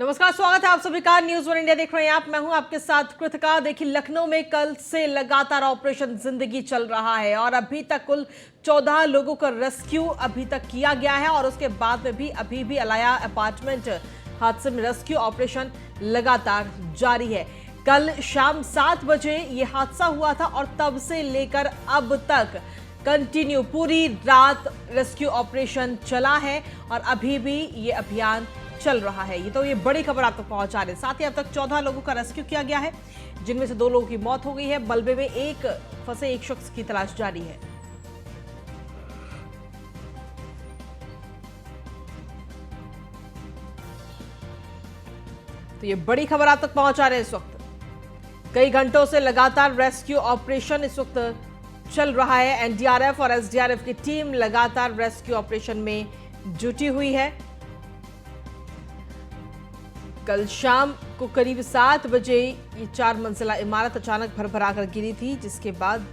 नमस्कार, स्वागत है आप सभी का। न्यूज़ वन इंडिया देख रहे हैं आप। मैं हूं आपके साथ कृतिका। देखिए, लखनऊ में कल से लगातार ऑपरेशन जिंदगी चल रहा है और अभी तक कुल 14 लोगों का रेस्क्यू अभी तक किया गया है और उसके बाद में भी अभी भी अलाया अपार्टमेंट हादसे में रेस्क्यू ऑपरेशन लगातार जारी है। कल शाम 7 बजे ये हादसा हुआ था और तब से लेकर अब तक कंटिन्यू पूरी रात रेस्क्यू ऑपरेशन चला है और अभी भी ये अभियान चल रहा है। ये बड़ी खबर आप तक पहुंचा रहे हैं। साथ ही अब तक 14 लोगों का रेस्क्यू किया गया है, जिनमें से 2 लोगों की मौत हो गई है। मलबे में फंसे एक शख्स की तलाश जारी है। तो ये बड़ी खबर आप तक पहुंचा रहे हैं इस वक्त। कई घंटों से लगातार रेस्क्यू ऑपरेशन इस वक्त चल रहा है। एनडीआरएफ और एसडीआरएफ की टीम लगातार रेस्क्यू ऑपरेशन में जुटी हुई है। कल शाम को करीब 7 बजे ये 4 मंजिला इमारत अचानक भरभरा कर गिरी थी, जिसके बाद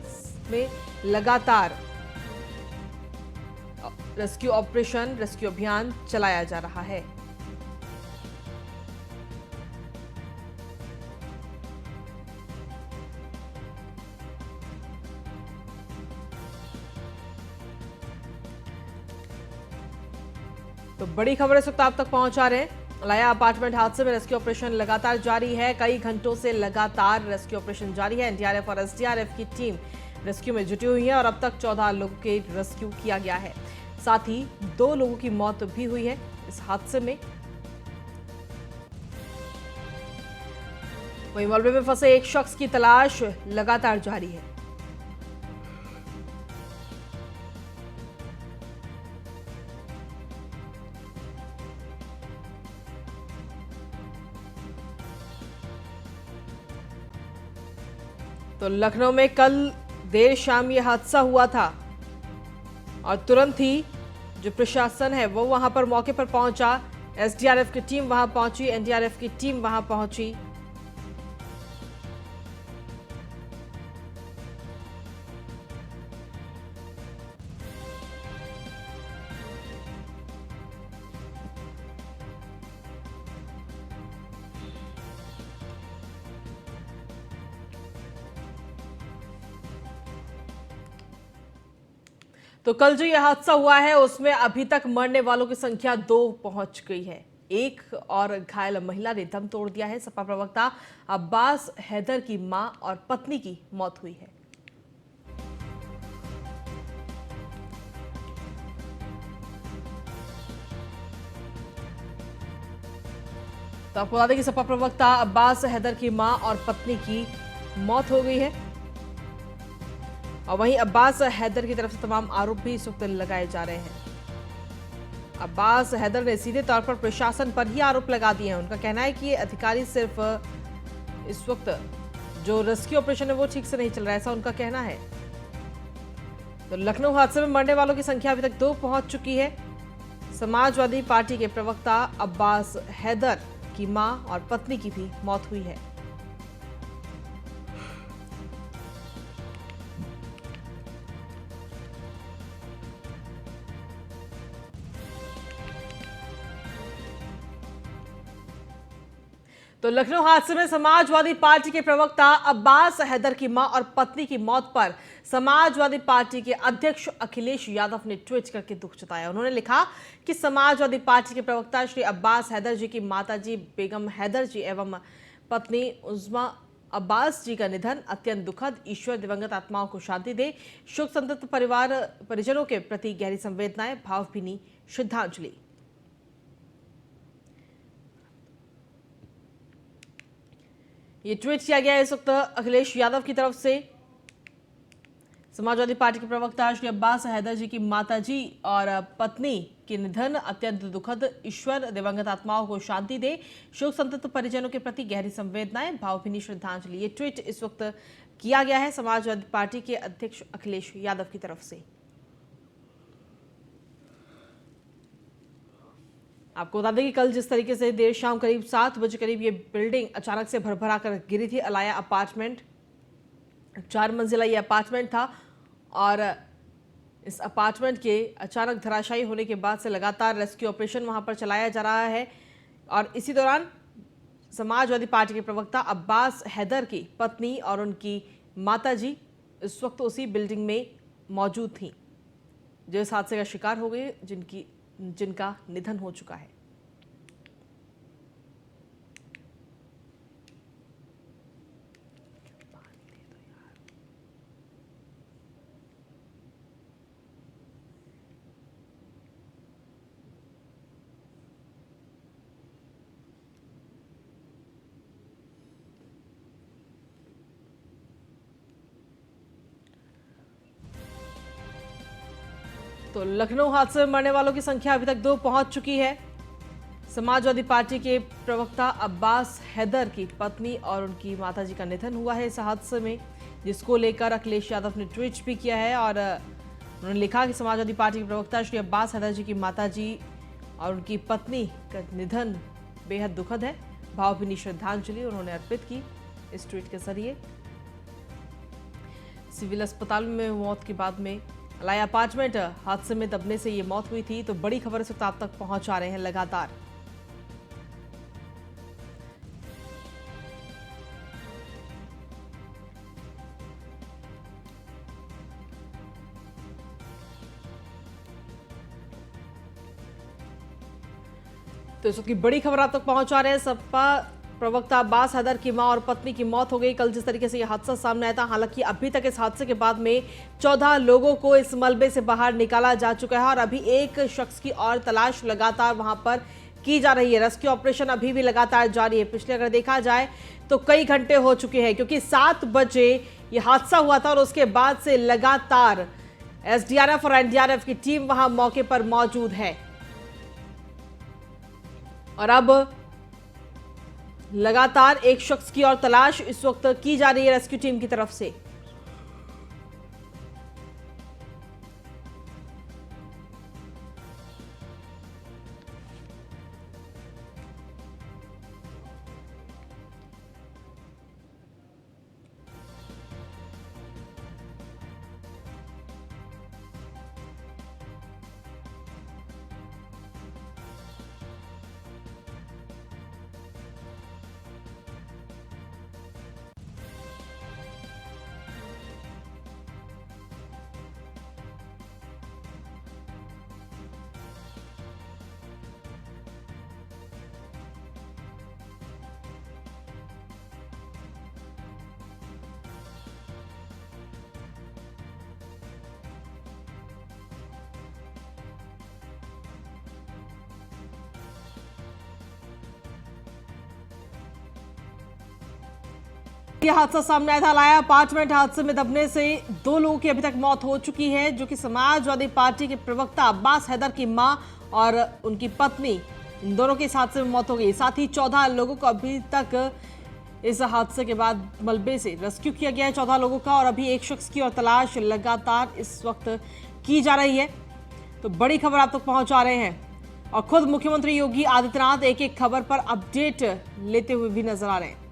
में लगातार रेस्क्यू अभियान चलाया जा रहा है। तो बड़ी खबर इस वक्त आप तक पहुंचा रहे हैं। अलाया अपार्टमेंट हादसे में रेस्क्यू ऑपरेशन लगातार जारी है। कई घंटों से लगातार रेस्क्यू ऑपरेशन जारी है। एनडीआरएफ और एसडीआरएफ की टीम रेस्क्यू में जुटी हुई है और अब तक 14 लोगों के रेस्क्यू किया गया है। साथ ही 2 लोगों की मौत भी हुई है इस हादसे में। वहीं मलबे में फंसे एक शख्स की तलाश लगातार जारी है। तो लखनऊ में कल देर शाम ये हादसा हुआ था और तुरंत ही जो प्रशासन है वो वहां पर मौके पर पहुंचा। एसडीआरएफ की टीम वहां पहुंची, एनडीआरएफ की टीम वहां पहुंची। तो कल जो यह हादसा हुआ है उसमें अभी तक मरने वालों की संख्या 2 पहुंच गई है। एक और घायल महिला ने दम तोड़ दिया है। सपा प्रवक्ता अब्बास हैदर की मां और पत्नी की मौत हुई है। तो आपको बता दें कि सपा प्रवक्ता अब्बास हैदर की मां और पत्नी की मौत हो गई है और वहीं अब्बास हैदर की तरफ से तमाम आरोप भी इस वक्त लगाए जा रहे हैं। अब्बास हैदर ने सीधे तौर पर प्रशासन पर ही आरोप लगा दिए हैं। उनका कहना है कि ये अधिकारी सिर्फ इस वक्त जो रेस्क्यू ऑपरेशन है वो ठीक से नहीं चल रहा है, ऐसा उनका कहना है। तो लखनऊ हादसे में मरने वालों की संख्या अभी तक 2 पहुंच चुकी है। समाजवादी पार्टी के प्रवक्ता अब्बास हैदर की मां और पत्नी की भी मौत हुई है। तो लखनऊ हादसे में समाजवादी पार्टी के प्रवक्ता अब्बास हैदर की मां और पत्नी की मौत पर समाजवादी पार्टी के अध्यक्ष अखिलेश यादव ने ट्वीट करके दुख जताया। उन्होंने लिखा कि समाजवादी पार्टी के प्रवक्ता श्री अब्बास हैदर जी की माताजी बेगम हैदर जी एवं पत्नी उज़्मा अब्बास जी का निधन अत्यंत दुखद। ईश्वर दिवंगत आत्माओं को शांति दे। शोक संतप्त परिवार परिजनों के प्रति गहरी संवेदनाएं, भावभीनी श्रद्धांजलि। ये ट्वीट किया गया है इस वक्त अखिलेश यादव की तरफ से। समाजवादी पार्टी के प्रवक्ता श्री अब्बास हैदर जी की माताजी और पत्नी के निधन अत्यंत दुखद। ईश्वर दिवंगत आत्माओं को शांति दे। शोक संतप्त परिजनों के प्रति गहरी संवेदनाएं, भावभीनी श्रद्धांजलि। ये ट्वीट इस वक्त किया गया है समाजवादी पार्टी के अध्यक्ष अखिलेश यादव की तरफ से। आपको बता दें कि कल जिस तरीके से देर शाम करीब 7 बजे करीब ये बिल्डिंग अचानक से भरभरा कर गिरी थी। अलाया अपार्टमेंट 4 मंजिला ये अपार्टमेंट था और इस अपार्टमेंट के अचानक धराशायी होने के बाद से लगातार रेस्क्यू ऑपरेशन वहां पर चलाया जा रहा है और इसी दौरान समाजवादी पार्टी के प्रवक्ता अब्बास हैदर की पत्नी और उनकी माताजी इस वक्त उसी बिल्डिंग में मौजूद थीं, जो इस हादसे का शिकार हो गए, जिनका निधन हो चुका है। तो लखनऊ हादसे में मरने वालों की संख्या अभी तक 2 पहुंच चुकी है। समाजवादी पार्टी के प्रवक्ता अब्बास हैदर की पत्नी और उनकी माताजी का निधन हुआ है इस हादसे में, जिसको लेकर अखिलेश यादव ने ट्वीट भी किया है और उन्होंने लिखा कि समाजवादी पार्टी के प्रवक्ता श्री अब्बास हैदर जी की माताजी और उनकी पत्नी का निधन बेहद दुखद है। भावभीनी श्रद्धांजलि उन्होंने अर्पित की इस ट्वीट के जरिए। सिविल अस्पताल में मौत के बाद में अलाया अपार्टमेंट हादसे में दबने से ये मौत हुई थी। तो बड़ी खबर इस वक्त आप तक पहुंचा रहे हैं लगातार। तो इस वक्त की बड़ी खबर आप तक पहुंचा रहे हैं। सपा प्रवक्ता अब्बास हैदर की मां और पत्नी की मौत हो गई कल। जिस तरीके से यह हादसा सामने आया था, हालांकि अभी तक इस हादसे के बाद में 14 लोगों को इस मलबे से बाहर निकाला जा चुका है और अभी एक शख्स की और तलाश लगातार वहां पर की जा रही है। रेस्क्यू ऑपरेशन अभी भी लगातार जारी है। पिछले अगर देखा जाए तो कई घंटे हो चुके हैं, क्योंकि 7 बजे यह हादसा हुआ था और उसके बाद से लगातार एसडीआरएफ और एनडीआरएफ की टीम वहां मौके पर मौजूद है और अब लगातार एक शख्स की और तलाश इस वक्त की जा रही है रेस्क्यू टीम की तरफ से। यह हादसा सामने आया था अलाया अपार्टमेंट हादसे में दबने से 2 लोगों की अभी तक मौत हो चुकी है, जो कि समाजवादी पार्टी के प्रवक्ता अब्बास हैदर की मां और उनकी पत्नी, इन दोनों की इस हादसे में मौत हो गई। साथ ही 14 लोगों को अभी तक इस हादसे के बाद मलबे से रेस्क्यू किया गया है 14 लोगों का और अभी एक शख्स की और तलाश लगातार इस वक्त की जा रही है। तो बड़ी खबर आप तक पहुंचा रहे हैं और खुद मुख्यमंत्री योगी आदित्यनाथ एक एक खबर पर अपडेट लेते हुए भी नजर आ रहे हैं।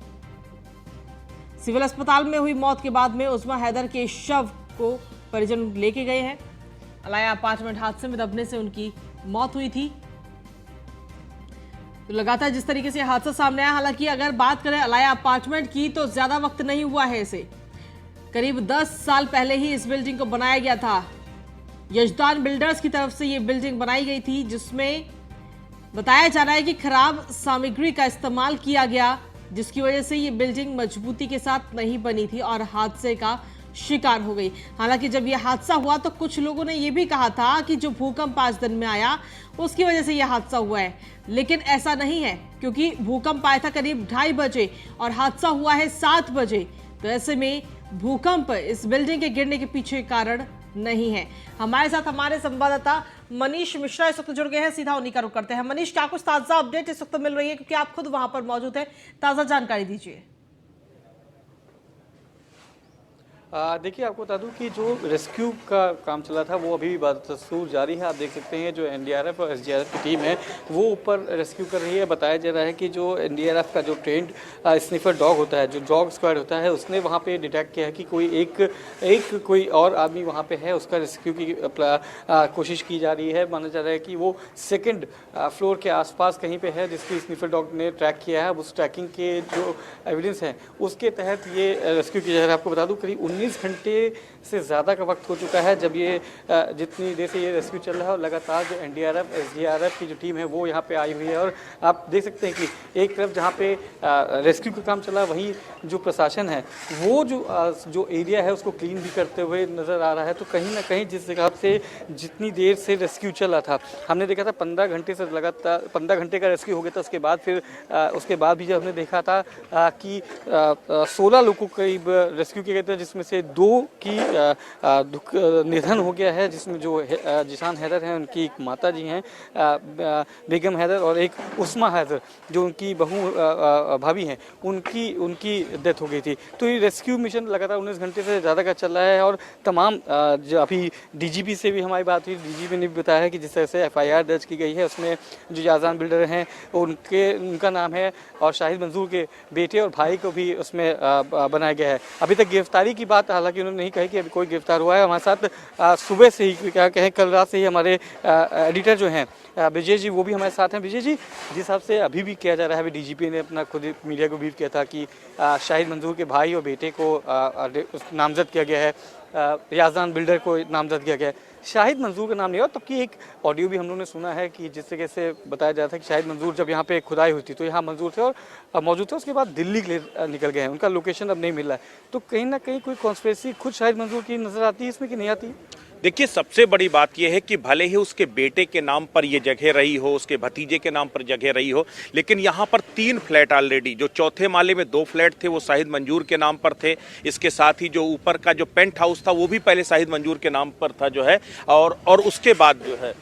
सिविल अस्पताल में हुई मौत के बाद में उस्मा हैदर के शव को परिजन लेके गए हैं। अलाया अपार्टमेंट हादसे में दबने से उनकी मौत हुई थी। तो लगातार जिस तरीके से हादसा सामने आया, हालांकि अगर बात करें अलाया अपार्टमेंट की तो ज्यादा वक्त नहीं हुआ है इसे, करीब 10 साल पहले ही इस बिल्डिंग को बनाया गया था। यजदान बिल्डर्स की तरफ से ये बिल्डिंग बनाई गई थी, जिसमें बताया जा रहा है कि खराब सामग्री का इस्तेमाल किया गया, जिसकी वजह से ये बिल्डिंग मजबूती के साथ नहीं बनी थी और हादसे का शिकार हो गई। हालांकि जब यह हादसा हुआ तो कुछ लोगों ने यह भी कहा था कि जो भूकंप 5 दिन में आया उसकी वजह से यह हादसा हुआ है, लेकिन ऐसा नहीं है, क्योंकि भूकंप आया था करीब 2:30 बजे और हादसा हुआ है 7 बजे। तो ऐसे में भूकंप इस बिल्डिंग के गिरने के पीछे कारण नहीं है। हमारे साथ हमारे संवाददाता मनीष मिश्रा इस वक्त जुड़ गए हैं, सीधा उन्हीं का रुख करते हैं। मनीष, क्या कुछ ताजा अपडेट इस वक्त मिल रही है, क्योंकि आप खुद वहां पर मौजूद हैं, ताजा जानकारी दीजिए। देखिए, आपको बता दूं कि जो रेस्क्यू का काम चला था वो अभी भी बदस्तूर जारी है। आप देख सकते हैं जो एनडीआरएफ और एसडीआरएफ की टीम है वो ऊपर रेस्क्यू कर रही है। बताया जा रहा है कि जो एनडीआरएफ का जो ट्रेंड स्निफर डॉग होता है, जो डॉग स्क्वाड होता है, उसने वहाँ पे डिटेक्ट किया है कि कोई और आदमी वहाँ पे है। उसका रेस्क्यू की कोशिश की जा रही है। माना जा रहा है कि वो सेकेंड फ्लोर के आसपास कहीं पे है, जिसकी स्निफर डॉग ने ट्रैक किया है। उस ट्रैकिंग के जो एविडेंस हैं उसके तहत ये रेस्क्यू की जा रही है। आपको बता दूं करीब 19 घंटे से ज़्यादा का वक्त हो चुका है जब ये जितनी देर से ये रेस्क्यू चल रहा है, और लगातार जो एनडीआरएफ एसडीआरएफ की जो टीम है वो यहाँ पे आई हुई है। और आप देख सकते हैं कि एक तरफ जहाँ पे रेस्क्यू का काम चला, वहीं जो प्रशासन है वो जो एरिया है उसको क्लीन भी करते हुए नज़र आ रहा है। तो कहीं ना कहीं जिस जगह से जितनी देर से रेस्क्यू चला था, हमने देखा था 15 घंटे से लगातार 15 घंटे का रेस्क्यू हो गया था। उसके बाद भी जब हमने देखा था कि 16 लोगों को करीब रेस्क्यू किया गया था, जिसमें से 2 की निधन हो गया है, जिसमें जो जिशान हैदर हैं उनकी एक माता जी हैं बेगम हैदर, और एक उस्मा हैदर जो उनकी भाभी हैं, उनकी डेथ हो गई थी। तो ये रेस्क्यू मिशन लगातार 19 घंटे से ज़्यादा का चल रहा है। और तमाम जो अभी डीजीपी से भी हमारी बात हुई, डीजीपी ने भी बताया है कि जिस तरह से एफआईआर दर्ज की गई है उसमें जो याजान बिल्डर हैं उनका नाम है, और शाहिद मंजूर के बेटे और भाई को भी उसमें बनाया गया है। अभी तक गिरफ्तारी की बात हालांकि उन्होंने नहीं कही कि अभी कोई गिरफ्तार हुआ है। हमारे साथ सुबह से ही क्या कहें, कल रात से ही हमारे एडिटर जो हैं विजय जी, वो भी हमारे साथ हैं। विजय जी, जिस हिसाब से अभी भी किया जा रहा है, अभी डीजीपी ने अपना खुद मीडिया को ब्रीफ किया था कि शाहिद मंजूर के भाई और बेटे को नामजद किया गया है, याजान बिल्डर को नामजद किया गया है, शाहिद मंजूर का नाम नहीं हुआ। तब की एक ऑडियो भी हम लोगों ने सुना है कि जिस तरीके से बताया जाता है कि शाहिद मंजूर जब यहाँ पे खुदाई हुई थी तो यहाँ मंजूर थे और मौजूद थे, उसके बाद दिल्ली के लिए निकल गए हैं, उनका लोकेशन अब नहीं मिल रहा है। तो कहीं ना कहीं कोई कॉन्स्पिरेसी खुद शाहिद मंजूर की नजर आती है इसमें कि नहीं आती? देखिए, सबसे बड़ी बात यह है कि भले ही उसके बेटे के नाम पर यह जगह रही हो, उसके भतीजे के नाम पर जगह रही हो, लेकिन यहाँ पर 3 फ्लैट ऑलरेडी, जो चौथे माले में 2 फ्लैट थे वो शाहिद मंजूर के नाम पर थे। इसके साथ ही जो ऊपर का जो पेंट हाउस था वो भी पहले शाहिद मंजूर के नाम पर था जो है, और उसके बाद जो है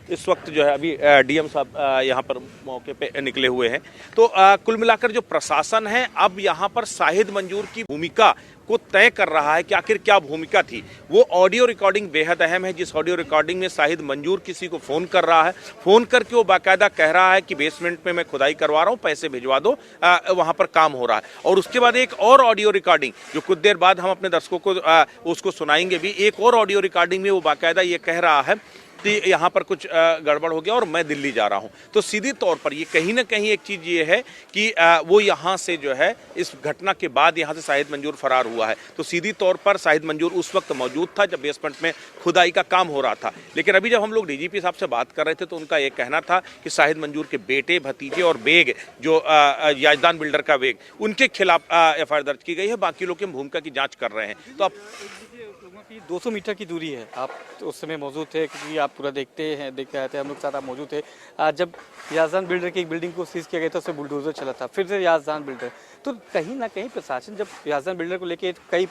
इस वक्त जो है अभी डीएम साहब यहाँ पर मौके पे निकले हुए हैं। तो कुल मिलाकर जो प्रशासन है अब यहाँ पर शाहिद मंजूर की भूमिका को तय कर रहा है कि आखिर क्या भूमिका थी। वो ऑडियो रिकॉर्डिंग बेहद अहम है, जिस ऑडियो रिकॉर्डिंग में शाहिद मंजूर किसी को फ़ोन कर रहा है, फ़ोन करके वो बाकायदा कह रहा है कि बेसमेंट में मैं खुदाई करवा रहा हूँ, पैसे भिजवा दो, वहाँ पर काम हो रहा है। और उसके बाद एक और ऑडियो रिकॉर्डिंग जो कुछ देर बाद हम अपने दर्शकों को उसको सुनाएंगे भी, एक और ऑडियो रिकॉर्डिंग में वो बाकायदा ये कह रहा है कि यहाँ पर कुछ गड़बड़ हो गया और मैं दिल्ली जा रहा हूँ। तो सीधी तौर पर ये कहीं ना कहीं एक चीज़ ये है कि वो यहाँ से जो है इस घटना के बाद यहाँ से शाहिद मंजूर फरार हुआ है। तो सीधी तौर पर शाहिद मंजूर उस वक्त मौजूद था जब बेसमेंट में खुदाई का काम हो रहा था। लेकिन अभी जब हम लोग डीजीपी साहब से बात कर रहे थे तो उनका ये कहना था कि शाहिद मंजूर के बेटे, भतीजे और बेग जो याजदान बिल्डर का बेग, उनके खिलाफ एफआईआर दर्ज की गई है। बाकी लोग की भूमिका की जाँच कर रहे हैं। तो अब 200 मीटर की दूरी है, आप तो उस समय मौजूद थे क्योंकि आप पूरा देखते आए थे, हम लोग साथ आप मौजूद थे जब याजदान बिल्डर की एक बिल्डिंग को सीज किया गया था, उससे बुलडोजर चला था, फिर से याजदान बिल्डर। तो कहीं ना कहीं प्रशासन जब याजदान बिल्डर को लेके कई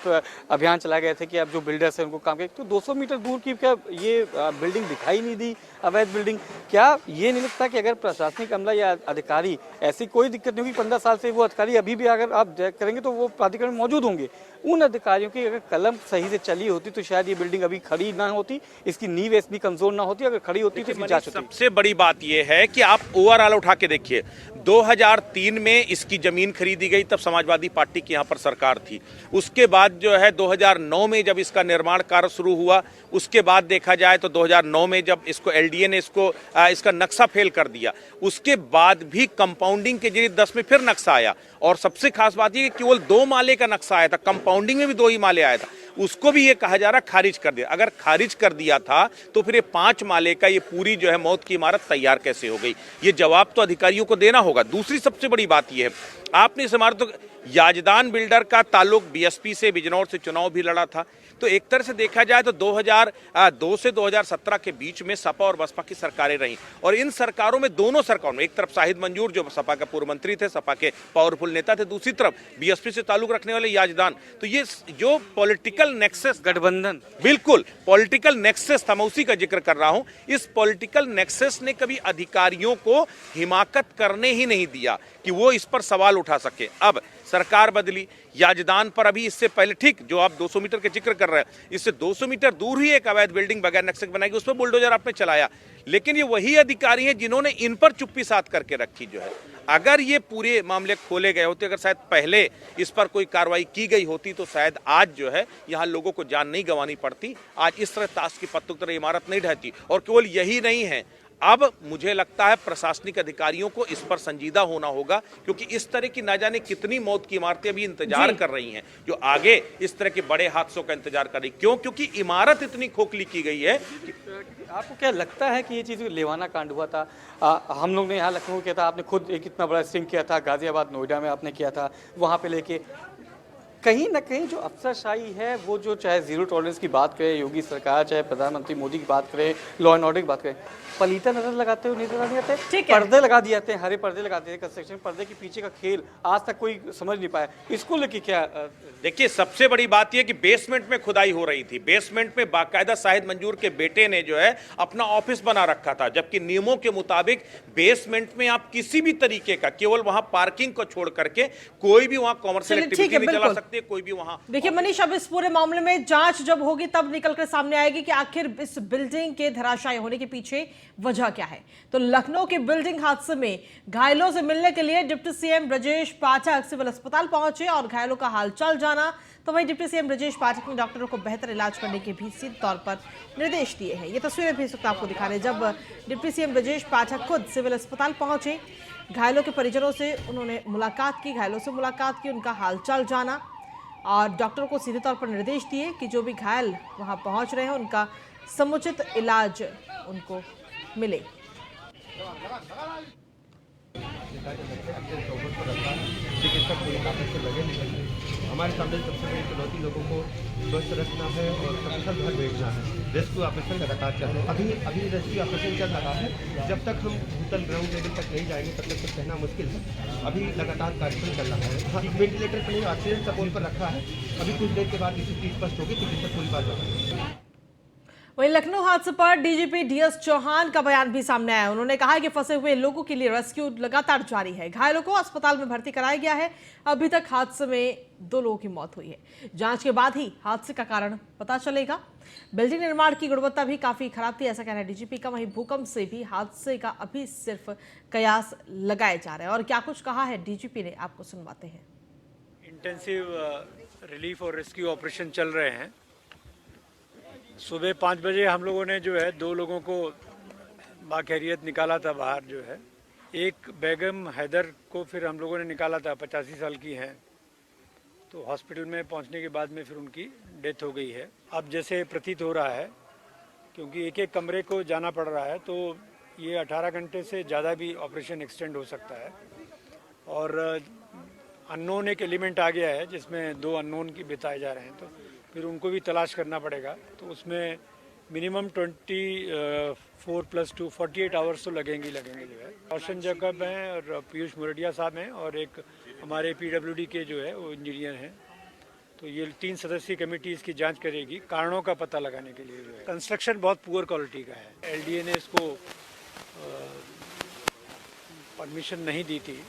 अभियान चलाए गए थे कि अब जो बिल्डर्स हैं उनको काम किया, तो 200 मीटर दूर की क्या ये बिल्डिंग दिखाई नहीं दी, अवैध बिल्डिंग? क्या ये नहीं लगता कि अगर प्रशासनिक अमला या अधिकारी, ऐसी कोई दिक्कत नहीं होगी, 15 साल से वो अधिकारी अभी भी अगर आप करेंगे तो वो प्राधिकरण में मौजूद होंगे, उन अधिकारियों की अगर कलम सही से चली होती तो शायद ये बिल्डिंग अभी खड़ी ना होती, इसकी नींव इतनी कमजोर ना होती, अगर खड़ी होती तो इसकी जांच होती। सबसे बड़ी बात यह है कि आप ओवरऑल उठा के देखिए, 2003 में इसकी जमीन खरीदी गई, तब समाजवादी पार्टी की यहाँ पर सरकार थी। उसके बाद जो है 2009 में जब इसका निर्माण कार्य शुरू हुआ, उसके बाद देखा जाए तो 2009 में जब इसको एलडीए ने इसका नक्शा फेल कर दिया, उसके बाद भी कंपाउंडिंग के जरिए 10 में फिर नक्शा आया। और सबसे खास बात यह कि केवल 2 माले का नक्शा आया था, कंपाउंडिंग में भी 2 ही माले आया था, उसको भी ये कहा जा रहा खारिज कर दिया। अगर खारिज कर दिया था तो फिर ये 5 माले का ये पूरी जो है मौत की इमारत तैयार कैसे हो गई? ये जवाब तो अधिकारियों को देना होगा। दूसरी सबसे बड़ी बात ये है, आपने इस इमारत याजदान बिल्डर का ताल्लुक बीएसपी से, बिजनौर से चुनाव भी लड़ा था। तो एक तरह से देखा जाए तो 2002 से 2017 के बीच में सपा और बसपा की सरकारें रहीं, और इन सरकारों में, दोनों सरकारों में, एक तरफ शाहिद मंजूर जो सपा का पूर्व मंत्री थे, सपा के पावरफुल नेता थे, दूसरी तरफ बीएसपी से ताल्लुक रखने वाले याजदान। तो ये जो पॉलिटिकल नेक्सस, गठबंधन, बिल्कुल पॉलिटिकल नेक्सस था, मैं उसी का जिक्र कर रहा हूं। इस पॉलिटिकल नेक्सस ने कभी अधिकारियों को हिमाकत करने ही नहीं दिया कि वो इस पर सवाल उठा सके। अब सरकार बदली, याजदान पर अभी इससे पहले, ठीक जो आप 200 मीटर के जिक्र कर रहे हैं, इससे 200 मीटर दूर ही एक अवैध बिल्डिंग बगैर नक्शे के बनाई, उस पर बुलडोजर आपने चलाया। लेकिन ये वही अधिकारी हैं जिन्होंने इन पर चुप्पी साध करके रखी जो है। अगर ये पूरे मामले खोले गए होते, अगर शायद पहले इस पर कोई कार्रवाई की गई होती, तो शायद आज जो है यहाँ लोगों को जान नहीं गंवानी पड़ती, आज इस तरह ताश की पत्तों की तरह इमारत नहीं ढहती। और केवल यही नहीं है, अब मुझे लगता है प्रशासनिक अधिकारियों को इस पर संजीदा होना होगा, क्योंकि इस तरह की ना जाने कितनी मौत की इमारतें अभी इंतजार कर रही हैं, जो आगे इस तरह के बड़े हादसों का इंतजार कर रही। क्यों? क्योंकि इमारत इतनी खोखली की गई है। आपको क्या लगता है कि ये चीज़ लेवाना कांड हुआ था? हम लोग ने यहाँ लखनऊ किया था, आपने खुद एक इतना बड़ा स्टिंग किया था, गाजियाबाद नोएडा में आपने किया था, वहाँ पे लेके कहीं ना कहीं जो अफसरशाही है वो जो चाहे जीरो टॉलरेंस की बात करें योगी सरकार, चाहे प्रधानमंत्री मोदी की बात करें, लॉ एंड ऑर्डर की बात करें, पलीता नजर लगाते हुए नजर नहीं आते। पर्दे लगा दिए जाते हैं, हरे पर्दे लगा दिए, कंस्ट्रक्शन पर्दे के पीछे का खेल आज तक कोई समझ नहीं पाया। इसको लेके क्या देखिए, सबसे बड़ी बात यह कि बेसमेंट में खुदाई हो रही थी, बेसमेंट में बाकायदा शाहिद मंजूर के बेटे ने जो है अपना ऑफिस बना रखा था, जबकि नियमों के मुताबिक बेसमेंट में आप किसी भी तरीके का, केवल वहां पार्किंग को छोड़ करके कोई भी वहां कॉमर्शियल एक्टिविटी नहीं चला सकते, कोई भी वहां। देखिए मनीष, अब इस पूरे मामले में जांच जब होगी तब निकलकर सामने आएगी कि आखिर इस बिल्डिंग के धराशायी होने के पीछे वजह क्या है। तो लखनऊ के बिल्डिंग हादसे में घायलों से मिलने के लिए deputy CM Brajesh Pathak civil अस्पताल पहुंचे और घायलों का हालचाल जाना। तो वहीं डिप्टी सीएम ब्रजेश पाठक ने डॉक्टरों को बेहतर इलाज करने के भी सीधे तौर पर निर्देश दिए हैं। ये तस्वीरें भी इस वक्त आपको दिखा रहे हैं जब डिप्टी सीएम ब्रजेश पाठक खुद सिविल अस्पताल पहुंचे, घायलों के परिजनों से उन्होंने मुलाकात की, घायलों से मुलाकात की, उनका हालचाल जाना और डॉक्टरों को सीधे तौर पर निर्देश दिए कि जो भी घायल वहां पहुंच रहे हैं उनका समुचित इलाज उनको मिले। हमारे सामने सबसे बड़ी चुनौती लोगों को स्वस्थ रखना है और सकुशल घर भेजना है। रेस्क्यू ऑपरेशन लगातार चल रहा है। अभी रेस्क्यू ऑपरेशन चल रहा है। जब तक हम भूतल ग्राउंड लेवल तक नहीं जाएंगे तब तक कहना मुश्किल है। अभी लगातार कार्यक्रम चल रहा है। हाँ, वेंटिलेटर पर नहीं, ऑक्सीजन सपोर्ट पर रखा है। अभी कुछ देर के बाद इसी चीज स्पष्ट होगी तो जिस पर पूरी बात बताएंगे। वहीं लखनऊ हादसे पर डीजीपी डीएस चौहान का बयान भी सामने आया। उन्होंने कहा कि फंसे हुए लोगों के लिए रेस्क्यू लगातार जारी है, घायलों को अस्पताल में भर्ती कराया गया है। अभी तक हादसे में 2 लोगों की मौत हुई है। जांच के बाद ही हादसे का कारण पता चलेगा। बिल्डिंग निर्माण की गुणवत्ता भी काफी खराब थी, ऐसा कहना है डीजीपी का। वहीं भूकंप से भी हादसे का अभी सिर्फ कयास लगाए जा रहे हैं। और क्या कुछ कहा है डीजीपी ने, आपको सुनवाते हैं। इंटेंसिव रिलीफ और रेस्क्यू ऑपरेशन चल रहे हैं। सुबह 5 बजे हम लोगों ने जो है 2 लोगों को बाखैरियत निकाला था बाहर जो है। एक बेगम हैदर को फिर हम लोगों ने निकाला था, 85 साल की हैं, तो हॉस्पिटल में पहुंचने के बाद में फिर उनकी डेथ हो गई है। अब जैसे प्रतीत हो रहा है, क्योंकि एक एक कमरे को जाना पड़ रहा है, तो ये 18 घंटे से ज़्यादा भी ऑपरेशन एक्सटेंड हो सकता है। और अननोन एक एलिमेंट आ गया है जिसमें 2 अननोन की बताए जा रहे हैं, तो फिर उनको भी तलाश करना पड़ेगा। तो उसमें मिनिमम 24 + 2 48 आवर्स तो लगेंगे जो है। रोशन जैकब हैं और पीयूष मुरडिया साहब हैं और एक हमारे पीडब्ल्यूडी के जो है वो इंजीनियर हैं। तो ये 3 सदस्यीय कमेटी इसकी जांच करेगी कारणों का पता लगाने के लिए। जो है कंस्ट्रक्शन बहुत पुअर क्वालिटी का है। एलडीए ने इसको परमिशन नहीं दी थी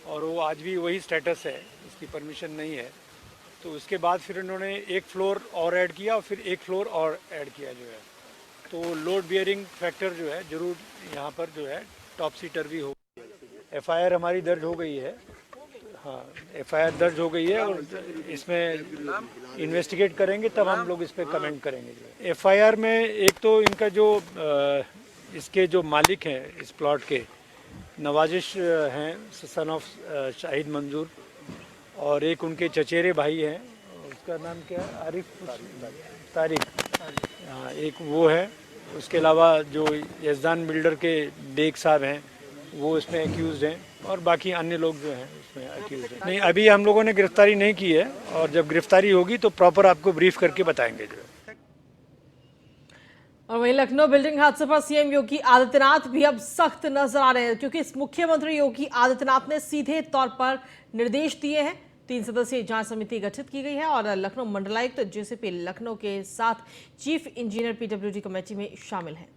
और वो आज भी वही स्टेटस है, इसकी परमिशन नहीं है। तो उसके बाद फिर उन्होंने एक फ्लोर और ऐड किया और फिर एक फ्लोर और ऐड किया जो है। तो लोड बियरिंग फैक्टर जो है जरूर यहाँ पर जो है टॉप सीटर भी हो। एफआईआर हमारी दर्ज हो गई है। हाँ, एफआईआर दर्ज हो गई है और इसमें इन्वेस्टिगेट करेंगे तब हम लोग इस पर कमेंट करेंगे। जो है एफआईआर में एक तो इनका जो इसके जो मालिक हैं इस प्लॉट के, नवाजिश हैं, सन ऑफ शाहिद मंजूर, और एक उनके चचेरे भाई हैं, उसका नाम क्या है, आरिफ तारिक, हाँ एक वो है। उसके अलावा जो यजदान बिल्डर के बेग साहब हैं वो इसमें एक्यूज़ हैं और बाकी अन्य लोग जो हैं इसमें एक्यूज़ हैं। नहीं, अभी हम लोगों ने गिरफ्तारी नहीं की है और जब गिरफ्तारी होगी तो प्रॉपर आपको ब्रीफ करके बताएंगे जो है। और वहीं लखनऊ बिल्डिंग हादसे पर सीएम योगी आदित्यनाथ भी अब सख्त नजर आ रहे हैं, क्योंकि इस मुख्यमंत्री योगी आदित्यनाथ ने सीधे तौर पर निर्देश दिए हैं। 3 सदस्यीय जांच समिति गठित की गई है और लखनऊ मंडलायुक्त जेसीपी लखनऊ के साथ चीफ इंजीनियर पीडब्ल्यूडी कमेटी में शामिल हैं।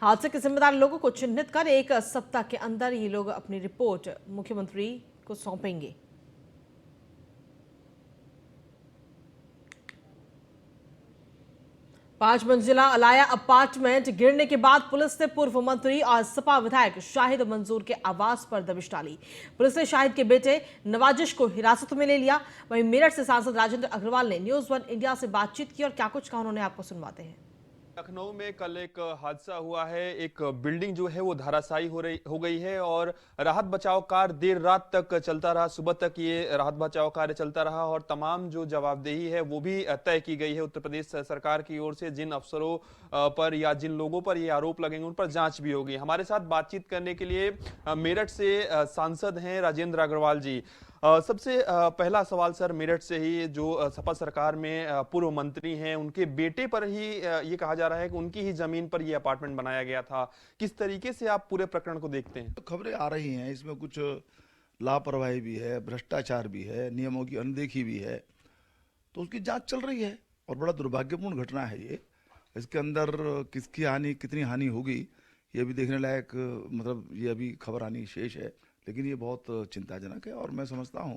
हादसे के जिम्मेदार लोगों को चिन्हित कर 1 सप्ताह के अंदर ये लोग अपनी रिपोर्ट मुख्यमंत्री को सौंपेंगे। 5 मंजिला अलाया अपार्टमेंट गिरने के बाद पुलिस ने पूर्व मंत्री और सपा विधायक शाहिद मंजूर के आवास पर दबिश डाली। पुलिस ने शाहिद के बेटे नवाजिश को हिरासत में ले लिया। वहीं मेरठ से सांसद राजेंद्र अग्रवाल ने न्यूज 1 इंडिया से बातचीत की और क्या कुछ कहा उन्होंने आपको सुनवाते हैं। लखनऊ में कल एक हादसा हुआ है। एक बिल्डिंग जो है वो धराशायी हो गई है और राहत बचाव कार्य देर रात तक चलता रहा। सुबह तक ये राहत बचाव कार्य चलता रहा और तमाम जो जवाबदेही है वो भी तय की गई है उत्तर प्रदेश सरकार की ओर से। जिन अफसरों पर या जिन लोगों पर ये आरोप लगेंगे उन पर जांच भी होगी। हमारे साथ बातचीत करने के लिए मेरठ से सांसद हैं राजेंद्र अग्रवाल जी। सबसे पहला सवाल सर, मेरठ से ही, जो सपा सरकार में पूर्व मंत्री हैं, उनके बेटे पर ही ये कहा जा रहा है कि उनकी ही जमीन पर ये अपार्टमेंट बनाया गया था। किस तरीके से आप पूरे प्रकरण को देखते हैं? तो खबरें आ रही हैं, इसमें कुछ लापरवाही भी है, भ्रष्टाचार भी है, नियमों की अनदेखी भी है, तो उसकी जांच चल रही है और बड़ा दुर्भाग्यपूर्ण घटना है ये। इसके अंदर किसकी हानि, कितनी हानि होगी, ये भी देखने लायक, मतलब ये अभी खबर आनी शेष है। लेकिन ये बहुत चिंताजनक है और मैं समझता हूँ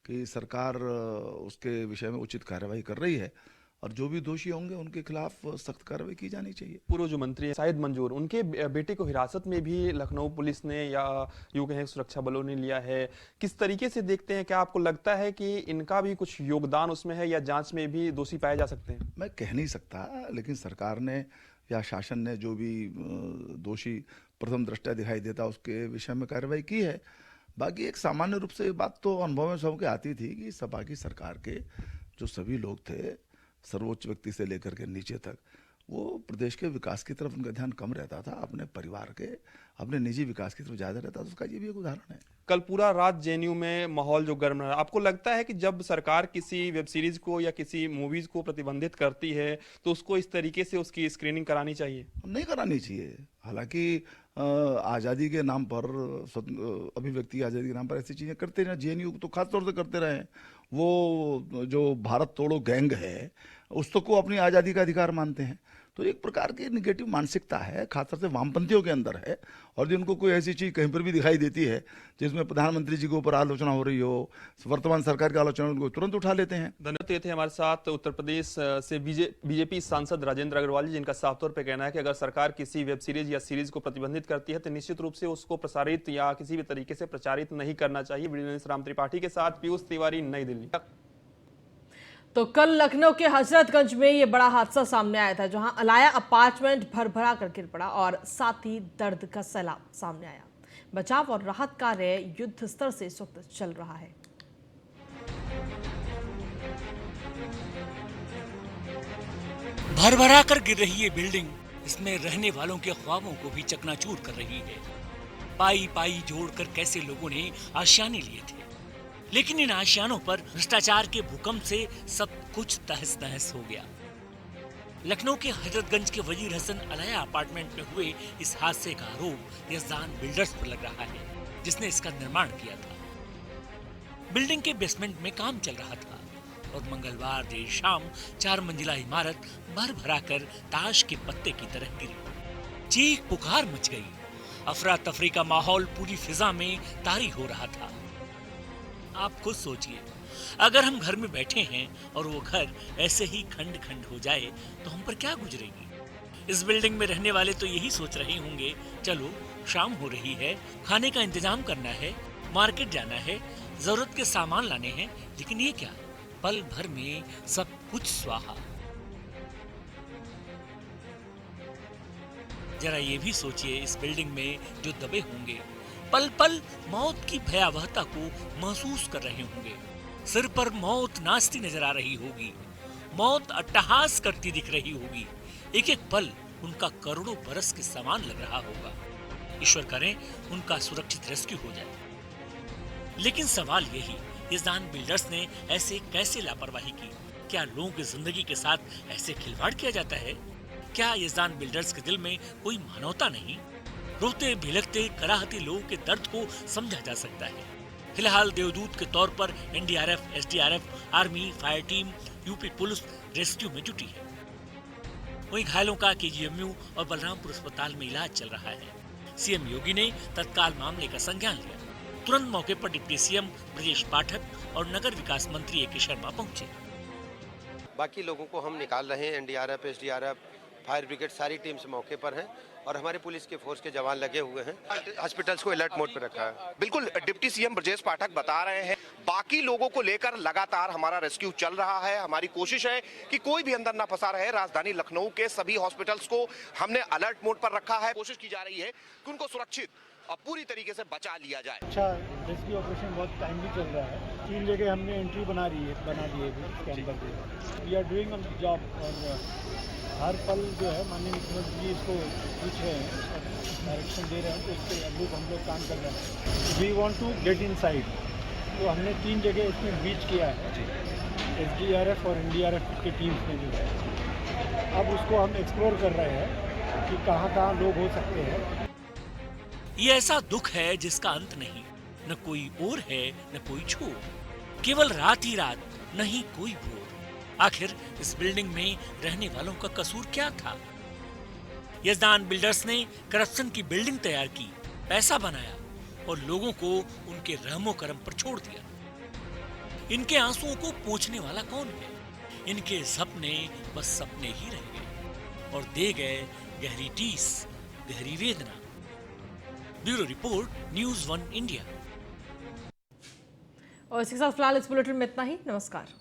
कि सरकार उसके विषय में उचित कार्रवाई कर रही है और जो भी दोषी होंगे उनके खिलाफ सख्त कार्रवाई की जानी चाहिए। पूर्व जो मंत्री शाहिद मंजूर, उनके बेटे को हिरासत में भी लखनऊ पुलिस ने या यूं कहें सुरक्षा बलों ने लिया है। किस तरीके से देखते हैं? क्या आपको लगता है कि इनका भी कुछ योगदान उसमें है या जांच में भी दोषी पाए जा सकते हैं? मैं कह नहीं सकता, लेकिन सरकार ने या शासन ने जो भी दोषी प्रथम दृष्टया दिखाई देता उसके विषय में कार्रवाई की है। बाकी एक सामान्य रूप से बात तो अनुभव में सबके आती थी कि सपा की सरकार के जो सभी लोग थे, सर्वोच्च व्यक्ति से लेकर के नीचे तक, वो प्रदेश के विकास की तरफ उनका ध्यान कम रहता था, अपने परिवार के, अपने निजी विकास की तरफ ज़्यादा रहता था। उसका ये भी एक उदाहरण है। कल पूरा रात जेएनयू में माहौल जो गर्म रहा, आपको लगता है कि जब सरकार किसी वेब सीरीज को या किसी मूवीज को प्रतिबंधित करती है तो उसको इस तरीके से उसकी स्क्रीनिंग करानी चाहिए? नहीं करानी चाहिए। हालांकि आज़ादी के नाम पर, अभिव्यक्ति आज़ादी के नाम पर ऐसी चीज़ें करते रहे, जेएनयू तो खास तौर से करते रहे। वो जो भारत तोड़ो गैंग है उसको अपनी आज़ादी का अधिकार मानते हैं। तो एक प्रकार की निगेटिव मानसिकता है, खासतौर से वामपंथियों के अंदर है। और जिनको कोई ऐसी चीज़ कहीं पर भी दिखाई देती है जिसमें प्रधानमंत्री जी के ऊपर आलोचना हो रही हो, वर्तमान सरकार की आलोचना, उनको तुरंत उठा लेते हैं। धन्यवाद। ये थे हमारे साथ उत्तर प्रदेश से बीजेपी सांसद राजेंद्र अग्रवाल जी, जिनका साफ तौर पर कहना है कि अगर सरकार किसी वेब सीरीज या सीरीज को प्रतिबंधित करती है तो निश्चित रूप से उसको प्रसारित या किसी भी तरीके से प्रचारित नहीं करना चाहिए। वीडियो राम त्रिपाठी के साथ पीयूष तिवारी, नई दिल्ली। तो कल लखनऊ के हजरतगंज में ये बड़ा हादसा सामने आया था, जहां अलाया अपार्टमेंट भर-भरा कर गिर पड़ा और साथ ही दर्द का सैलाब सामने आया। बचाव और राहत कार्य युद्ध स्तर से इस वक्त चल रहा है। भर-भरा कर गिर रही ये बिल्डिंग इसमें रहने वालों के ख्वाबों को भी चकनाचूर कर रही है। पाई पाई जोड़कर कैसे लोगों ने आशियाने लिए थे, लेकिन इन आशियानों पर भ्रष्टाचार के भूकंप से सब कुछ तहस नहस हो गया। लखनऊ के हजरतगंज के वजीर हसन अलाया अपार्टमेंट में हुए इस हादसे का आरोप यजदान बिल्डर्स पर लग रहा है, जिसने इसका निर्माण किया था। बिल्डिंग के बेसमेंट में काम चल रहा था और मंगलवार देर शाम 4 मंजिला इमारत भर भरा कर ताश के पत्ते की तरह गिरी। चीख पुकार मच गई। अफरा तफरी का माहौल पूरी फिजा में तारी हो रहा था। आप खुद सोचिए, अगर हम घर में बैठे हैं और वो घर ऐसे ही खंड खंड हो जाए तो हम पर क्या गुजरेगी। इस बिल्डिंग में रहने वाले तो यही सोच रहे होंगे, चलो शाम हो रही है, खाने का इंतजाम करना है, मार्केट जाना है, जरूरत के सामान लाने हैं। लेकिन ये क्या, पल भर में सब कुछ स्वाहा। जरा ये भी सोचिए, इस बिल्डिंग में जो दबे होंगे पल पल मौत की भयावहता को महसूस कर रहे होंगे। सिर पर मौत नाचती नजर आ रही होगी, मौत अट्टहास करती दिख रही होगी। एक एक पल उनका करोड़ों बरस के समान लग रहा होगा। ईश्वर करें उनका सुरक्षित रेस्क्यू हो जाए। लेकिन सवाल यही, यजदान बिल्डर्स ने ऐसे कैसे लापरवाही की? क्या लोगों की जिंदगी के साथ ऐसे खिलवाड़ किया जाता है? क्या यजदान बिल्डर्स के दिल में कोई मानवता नहीं? रोते भिलकते कराहते लोगों के दर्द को समझा जा सकता है। फिलहाल देवदूत के तौर पर NDRF, SDRF, army, fire team, UP police rescue में जुटी है। वहीं घायलों का केजीएमयू और बलरामपुर अस्पताल में इलाज चल रहा है। सीएम योगी ने तत्काल मामले का संज्ञान लिया। तुरंत मौके पर डिप्टी सीएम ब्रजेश पाठक और नगर विकास मंत्री ए के शर्मा पहुंचे। बाकी लोगों को हम निकाल रहे हैं। एनडीआरएफ, एसडीआरएफ, फायर ब्रिगेड सारी टीम्स मौके पर हैं और हमारे पुलिस के फोर्स के जवान लगे हुए हैं। हॉस्पिटल्स को अलर्ट मोड पर रखा है। बिल्कुल, डिप्टी सीएम ब्रजेश पाठक बता रहे हैं बाकी लोगों को लेकर लगातार हमारा रेस्क्यू चल रहा है। हमारी कोशिश है कि कोई भी अंदर ना फंसा रहे। राजधानी लखनऊ के सभी हॉस्पिटल्स को हमने अलर्ट मोड पर रखा है। कोशिश की जा रही है कि उनको सुरक्षित और पूरी तरीके से बचा लिया जाए। अच्छा, रेस्क्यू ऑपरेशन बहुत टाइमली चल रहा है। 3 जगह हमने एंट्री बना दी है इसके अंदर भी। We are doing a job और हर पल जो है माननीय मुख्यमंत्री जी इसको पूछ रहे हैं और डायरेक्शन दे रहे हैं, तो इस पर हम लोग काम कर रहे हैं। We want to get inside, तो हमने 3 जगह इसमें बीच किया है एसडीआरएफ और एनडीआरएफ की टीम्स ने जो है। अब उसको हम एक्सप्लोर कर रहे हैं कि कहाँ लोग हो सकते हैं। ये ऐसा दुख है जिसका अंत नहीं, न कोई ओर है न कोई छोर, केवल रात ही रात, नहीं कोई भोर। आखिर इस बिल्डिंग में रहने वालों का कसूर क्या था? यजदान बिल्डर्स ने करप्शन की बिल्डिंग तैयार की, पैसा बनाया और लोगों को उनके रहमो करम पर छोड़ दिया। इनके आंसुओं को पोंछने वाला कौन है? इनके सपने बस सपने ही रह गए और दे गए गहरी टीस, गहरी वेदना। Bureau report, news 1 India. और इसके साथ फिलहाल इस बुलेटिन में इतना ही। नमस्कार।